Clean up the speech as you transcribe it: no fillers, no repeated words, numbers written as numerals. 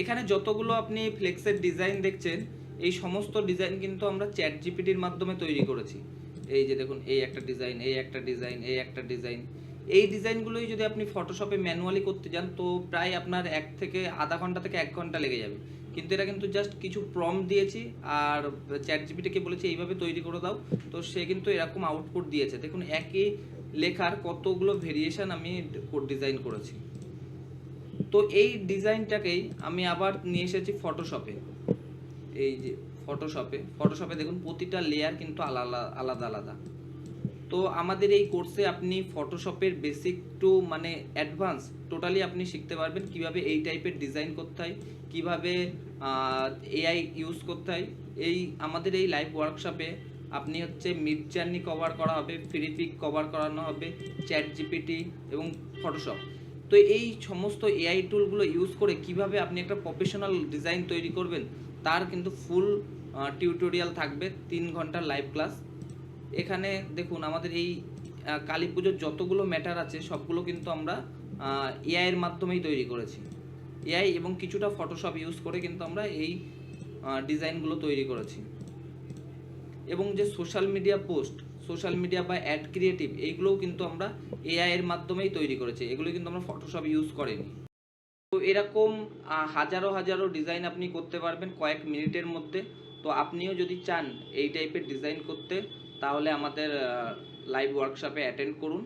এখানে যতগুলো আপনি ফ্লেক্সের ডিজাইন দেখছেন, এই সমস্ত ডিজাইন কিন্তু আমরা চ্যাট জিপিটির মাধ্যমে তৈরি করেছি। এই যে দেখুন, এই একটা ডিজাইন, এই একটা ডিজাইন, এই একটা ডিজাইন। এই ডিজাইনগুলোই যদি আপনি ফটোশপে ম্যানুয়ালি করতে যান, তো প্রায় আপনার আধা ঘন্টা থেকে 1 ঘন্টা লেগে যাবে। কিন্তু এটা কিন্তু জাস্ট কিছু প্রম্পট দিয়েছি, আর চ্যাট জিপিটিকে বলেছি এইভাবে তৈরি করে দাও, তো সে কিন্তু এরকম আউটপুট দিয়েছে। দেখুন, একই লেখার কতগুলো ভেরিয়েশন আমি ডিজাইন করেছি। তো এই ডিজাইনটাকেই আমি আবার নিয়ে এসেছি ফটোশপে। এই যে ফটোশপে দেখুন, প্রতিটা লেয়ার কিন্তু আলাদা আলাদা আলাদা। তো আমাদের এই কোর্সে আপনি ফটোশপের বেসিক টু মানে অ্যাডভান্স টোটালি আপনি শিখতে পারবেন কিভাবে এই টাইপের ডিজাইন করতে হয়, কিভাবে এআই ইউজ করতে হয়। আমাদের এই লাইভ ওয়ার্কশপে আপনি হচ্ছে মিড জার্নি কভার করা হবে, ফ্রি পিক কভার করানো হবে, চ্যাট জিপিটি এবং ফটোশপ। তো এই সমস্ত এআই টুলগুলো ইউজ করে কিভাবে আপনি একটা প্রফেশনাল ডিজাইন তৈরি করবেন, তার কিন্তু ফুল টিউটোরিয়াল থাকবে, 3 ঘন্টার লাইভ ক্লাস। এখানে দেখুন, আমাদের এই কালী পুজোর যতগুলো ম্যাটার আছে সবগুলো কিন্তু আমরা এআই এর মাধ্যমেই তৈরি করেছি। এআই এবং কিছুটা ফটোশপ ইউজ করে কিন্তু আমরা এই ডিজাইনগুলো তৈরি করেছি। এবং যে সোশ্যাল মিডিয়া বা অ্যাড ক্রিয়েটিভ, এইগুলোও কিন্তু আমরা এআই এর মাধ্যমেই তৈরি করেছি, এগুলো কিন্তু আমরা ফটোশপ ইউজ করিনি। তো এরকম হাজারো হাজারো ডিজাইন আপনি করতে পারবেন কয়েক মিনিটের মধ্যে। তো আপনিও যদি চান এই টাইপের ডিজাইন করতে, তাহলে আমাদের লাইভ ওয়ার্কশপে অ্যাটেন্ড করুন।